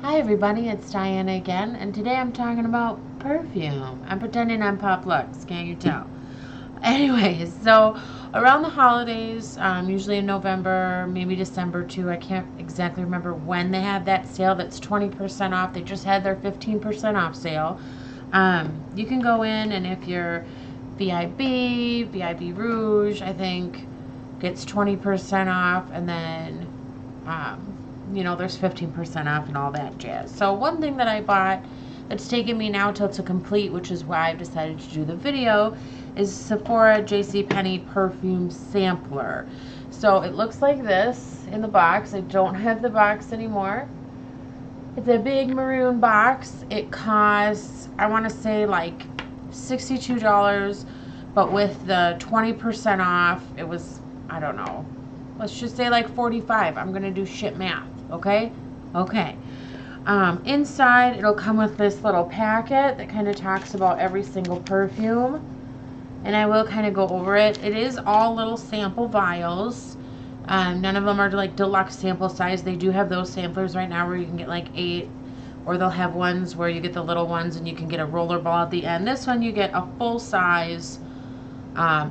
Hi everybody, it's Diana again, and today I'm talking about perfume. I'm pretending I'm Pop Lux, can't you tell? Anyways, so around the holidays, usually in November, maybe December too, I can't exactly remember when they have that sale that's 20% off. They just had their 15% off sale. You can go in, and if you're VIB Rouge, I think, gets 20% off, and then there's 15% off and all that jazz. So one thing that I bought that's taken me now till to complete, which is why I've decided to do the video, is Sephora JCPenney perfume sampler. So it looks like this in the box. I don't have the box anymore. It's a big maroon box. It costs, I want to say, like $62, but with the 20% off, it was, I don't know, let's just say like 45. I'm gonna do shit math. Okay. Inside it'll come with this little packet that kind of talks about every single perfume, and I will kind of go over it. It is all little sample vials. None of them are like deluxe sample size. They do have those samplers right now where you can get like 8, or they'll have ones where you get the little ones and you can get a roller ball at the end. This one you get a full size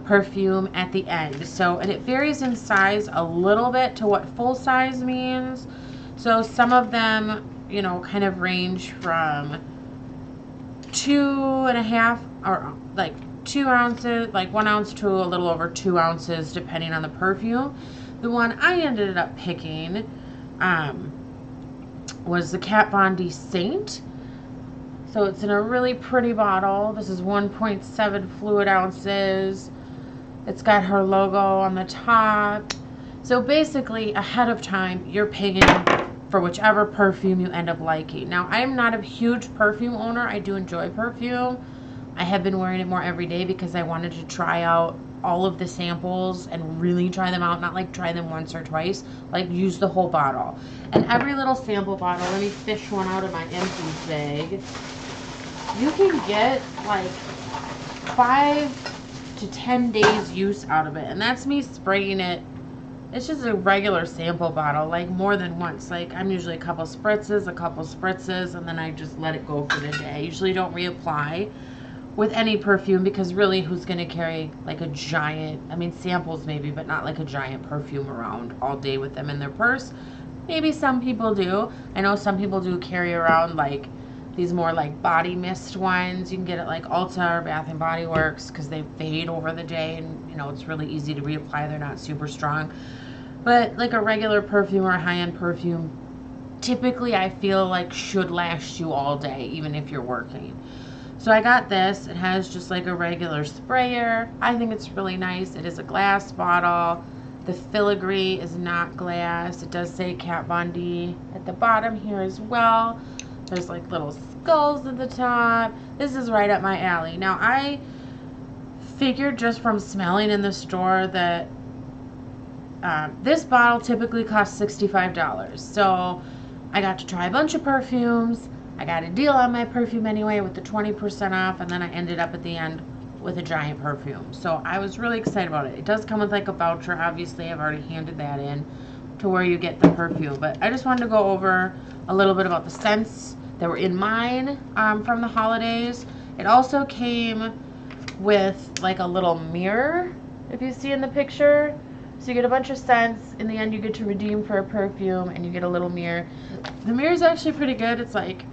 perfume at the end. So, and it varies in size a little bit to what full size means. So some of them, kind of range from 2.5 or like 2 ounces, like 1 ounce to a little over 2 ounces, depending on the perfume. The one I ended up picking was the Kat Von D Saint. So it's in a really pretty bottle. This is 1.7 fluid ounces. It's got her logo on the top. So basically, ahead of time, you're paying for whichever perfume you end up liking. Now, I'm not a huge perfume owner. I do enjoy perfume. I have been wearing it more every day because I wanted to try out all of the samples and really try them out. Not like try them once or twice, like use the whole bottle. And every little sample bottle, let me fish one out of my empty bag. You can get like 5 to 10 days use out of it. And that's me spraying it. It's just a regular sample bottle, like more than once. Like I'm usually a couple spritzes, and then I just let it go for the day. I usually don't reapply with any perfume because really who's going to carry like a giant, samples maybe, but not like a giant perfume around all day with them in their purse. Maybe some people do. I know some people do carry around like these more like body mist ones. You can get it like Ulta or Bath and Body Works because they fade over the day, and it's really easy to reapply. They're not super strong. But like a regular perfume or a high-end perfume, typically I feel like should last you all day, even if you're working. So I got this. It has just like a regular sprayer. I think it's really nice. It is a glass bottle. The filigree is not glass. It does say Kat Von D at the bottom here as well. There's like little skulls at the top. This is right up my alley. Now I figured just from smelling in the store that this bottle typically costs $65. So I got to try a bunch of perfumes. I got a deal on my perfume anyway with the 20% off, and then I ended up at the end with a giant perfume. So I was really excited about it. It does come with like a voucher. Obviously, I've already handed that in to where you get the perfume. But I just wanted to go over a little bit about the scents that were in mine from the holidays. It also came with like a little mirror, if you see in the picture. So you get a bunch of scents. In the end, you get to redeem for a perfume, and you get a little mirror. The mirror is actually pretty good. It's like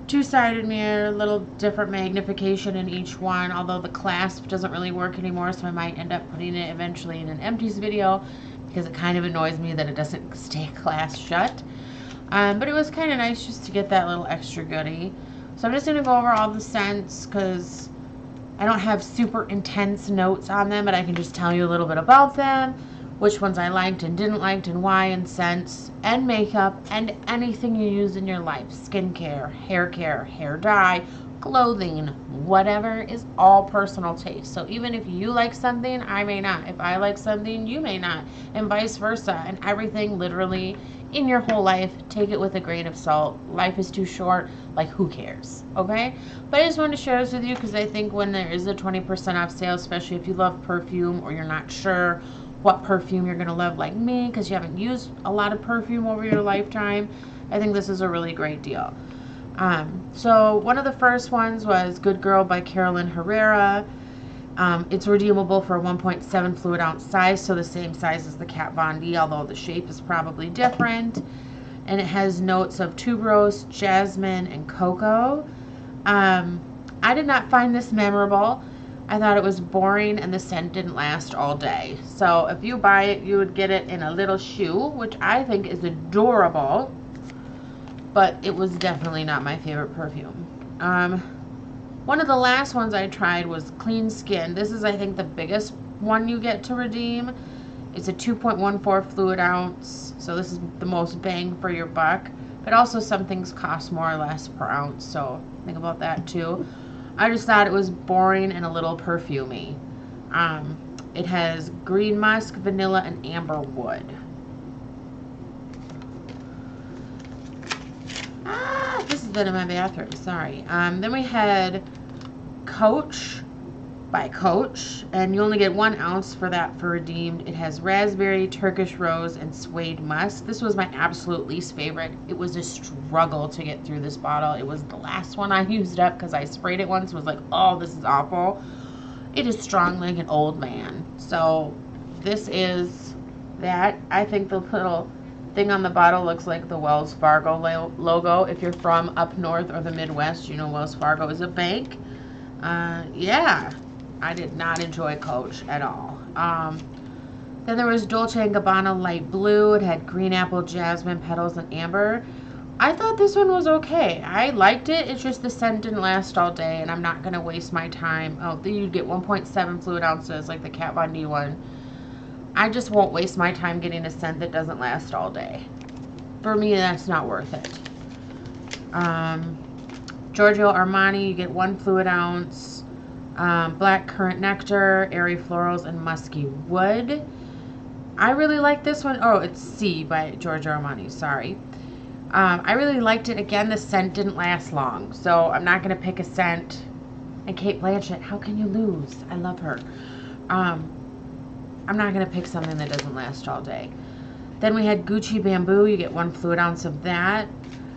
2-sided mirror, little different magnification in each one, although the clasp doesn't really work anymore, so I might end up putting it eventually in an empties video because it kind of annoys me that it doesn't stay clasped shut. But it was kind of nice just to get that little extra goodie. So I'm just going to go over all the scents because I don't have super intense notes on them, but I can just tell you a little bit about them, which ones I liked and didn't like, and why, and scents, and makeup, and anything you use in your life. Skincare, hair dye, clothing, whatever, is all personal taste. So even if you like something, I may not. If I like something, you may not, and vice versa. And everything literally in your whole life, take it with a grain of salt. Life is too short. Like, who cares? Okay? But I just wanted to share this with you because I think when there is a 20% off sale, especially if you love perfume or you're not sure what perfume you're going to love like me because you haven't used a lot of perfume over your lifetime, I think this is a really great deal. So one of the first ones was Good Girl by Carolyn Herrera. It's redeemable for a 1.7 fluid ounce size, so the same size as the Kat Von D, although the shape is probably different. And it has notes of tuberose, jasmine, and cocoa. I did not find this memorable. I thought it was boring and the scent didn't last all day. So if you buy it, you would get it in a little shoe, which I think is adorable. But it was definitely not my favorite perfume. One of the last ones I tried was Clean Skin. This is, I think, the biggest one you get to redeem. It's a 2.14 fluid ounce, so this is the most bang for your buck. But also some things cost more or less per ounce, so think about that too. I just thought it was boring and a little perfumey. It has green musk, vanilla, and amber wood. This has been in my bathroom, sorry. Then we had Coach by Coach, and you only get 1 ounce for that for redeemed. It has raspberry, Turkish rose, and suede musk. This was my absolute least favorite. It was a struggle to get through this bottle. It was the last one I used up because I sprayed it once, was like, oh, this is awful. It is strong like an old man. So this is that. I think the little thing on the bottle looks like the Wells Fargo logo. If you're from up north or the Midwest, you know Wells Fargo is a bank. Yeah, I did not enjoy Coach at all. Then there was Dolce & Gabbana Light Blue. It had green apple, jasmine petals, and amber. I thought this one was okay. I liked it. It's just the scent didn't last all day, and I'm not going to waste my time. Oh, then you'd get 1.7 fluid ounces like the Kat Von D one. I just won't waste my time getting a scent that doesn't last all day. For me, that's not worth it. Giorgio Armani, you get 1 fluid ounce. Black currant nectar, airy florals, and musky wood. I really like this one. Oh, it's C by Giorgio Armani, sorry. I really liked it. Again, the scent didn't last long, so I'm not going to pick a scent. And Cate Blanchett, how can you lose? I love her. I'm not going to pick something that doesn't last all day. Then we had Gucci Bamboo. You get 1 fluid ounce of that.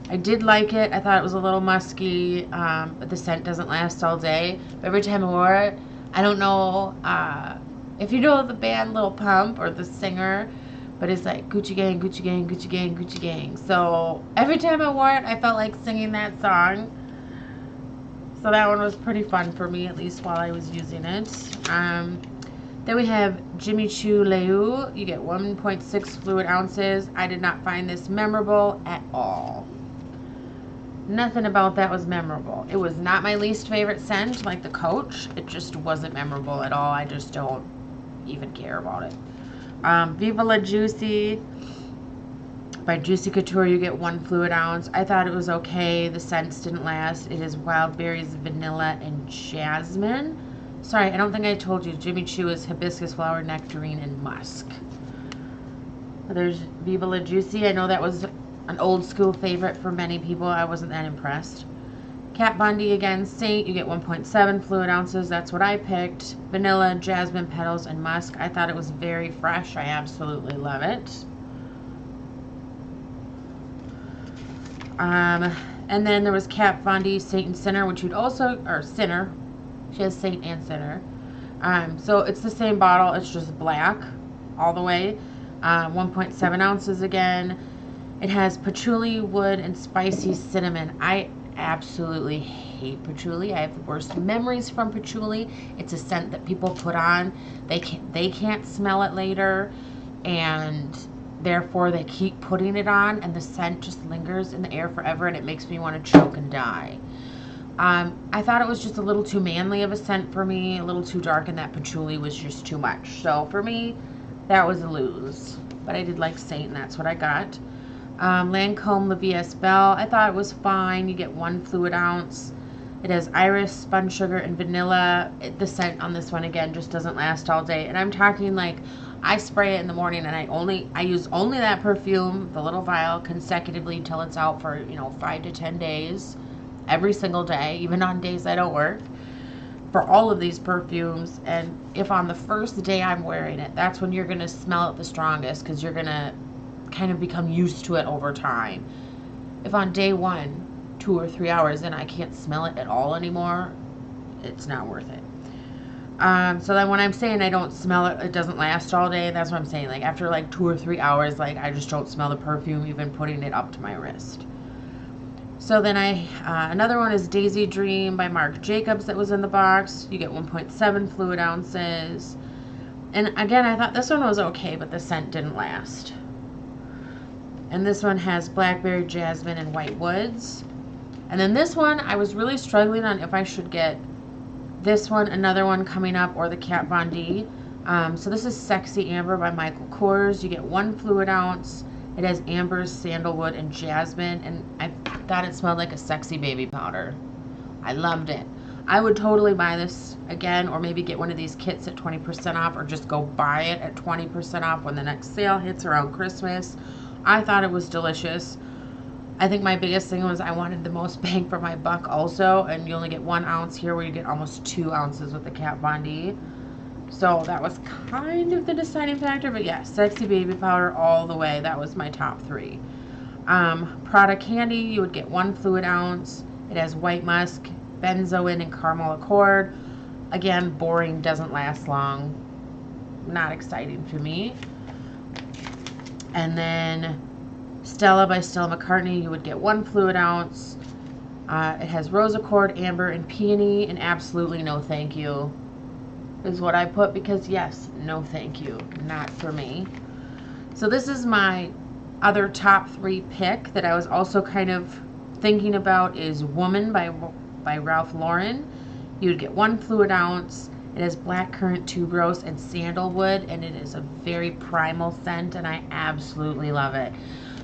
I did like it. I thought it was a little musky, but the scent doesn't last all day. But every time I wore it, I don't know if you know the band Lil Pump or the singer, but it's like Gucci Gang, Gucci Gang, Gucci Gang, Gucci Gang. So every time I wore it, I felt like singing that song. So that one was pretty fun for me, at least while I was using it. Then we have Jimmy Choo Leu. You get 1.6 fluid ounces. I did not find this memorable at all. Nothing about that was memorable. It was not my least favorite scent, like the Coach. It just wasn't memorable at all. I just don't even care about it. Viva La Juicy by Juicy Couture. You get 1 fluid ounce. I thought it was okay. The scents didn't last. It is wild berries, vanilla, and jasmine. Sorry, I don't think I told you. Jimmy Choo is hibiscus flower, nectarine, and musk. There's Viva La Juicy. I know that was an old school favorite for many people. I wasn't that impressed. Kat Von D again, Saint. You get 1.7 fluid ounces. That's what I picked. Vanilla, jasmine petals, and musk. I thought it was very fresh. I absolutely love it. And then there was Kat Von D Saint and Sinner, which you'd also, or Sinner. She has Saint and Sinner. So it's the same bottle. It's just black all the way. 1.7 ounces again. It has patchouli, wood, and spicy cinnamon. I absolutely hate patchouli. I have the worst memories from patchouli. It's a scent that people put on. They can't smell it later, and therefore they keep putting it on, and the scent just lingers in the air forever, and it makes me want to choke and die. I thought it was just a little too manly of a scent for me, a little too dark, and that patchouli was just too much. So for me, that was a lose. But I did like Saint, and that's what I got. Lancome La Vie Belle. I thought it was fine. You get 1 fluid ounce. It has iris, spun sugar, and vanilla. The scent on this one, again, just doesn't last all day. And I'm talking like, I spray it in the morning, and I use only that perfume, the little vial, consecutively till it's out for, 5 to 10 days. Every single day, even on days I don't work, for all of these perfumes. And if on the first day I'm wearing it, that's when you're going to smell it the strongest, because you're going to kind of become used to it over time. if on day 1, 2 or 3 hours in, I can't smell it at all anymore, it's not worth it. So then when I'm saying I don't smell it, it doesn't last all day, that's what I'm saying. Like after like 2 or 3 hours, like I just don't smell the perfume even putting it up to my wrist. So then another one is Daisy Dream by Marc Jacobs that was in the box. You get 1.7 fluid ounces. And again, I thought this one was okay, but the scent didn't last. And this one has blackberry, jasmine, and white woods. And then this one, I was really struggling on if I should get this one, another one coming up, or the Kat Von D. So this is Sexy Amber by Michael Kors. You get 1 fluid ounce. It has amber, sandalwood, and jasmine. And I thought it smelled like a sexy baby powder. I loved it. I would totally buy this again, or maybe get one of these kits at 20% off, or just go buy it at 20% off when the next sale hits around Christmas. I thought it was delicious. I think my biggest thing was I wanted the most bang for my buck also, and you only get 1 ounce here where you get almost 2 ounces with the Kat Von D. So that was kind of the deciding factor, but yeah, sexy baby powder all the way. That was my top 3. Prada Candy, you would get 1 fluid ounce. It has white musk, benzoin, and caramel accord. Again, boring, doesn't last long. Not exciting to me. And then Stella by Stella McCartney, you would get 1 fluid ounce. It has rose accord, amber, and peony, and absolutely no thank you is what I put, because yes, no thank you, not for me. So this is my other top 3 pick that I was also kind of thinking about is Woman by Ralph Lauren. You would get 1 fluid ounce. It has blackcurrant, tuberose, and sandalwood, and it is a very primal scent, and I absolutely love it.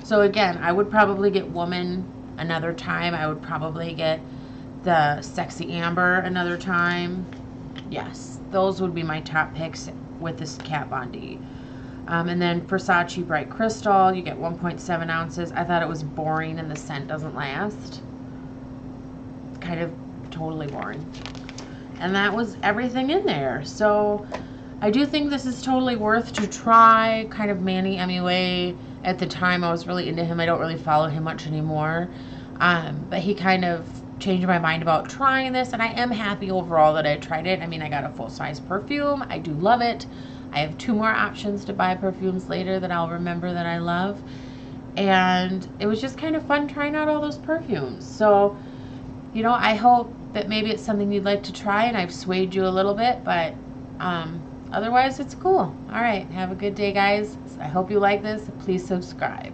So again, I would probably get Woman another time. I would probably get the Sexy Amber another time. Yes, those would be my top picks with this Kat Von D. And then Versace Bright Crystal, you get 1.7 ounces. I thought it was boring and the scent doesn't last. It's kind of totally boring. And that was everything in there. So I do think this is totally worth to try. Kind of Manny MUA. At the time I was really into him. I don't really follow him much anymore. But he kind of changed my mind about trying this, and I am happy overall that I tried it. I mean, I got a full-size perfume. I do love it. I have 2 more options to buy perfumes later that I'll remember that I love. And it was just kind of fun trying out all those perfumes. So, you know, I hope that maybe it's something you'd like to try, and I've swayed you a little bit, but otherwise it's cool. All right, have a good day, guys. I hope you like this. Please subscribe.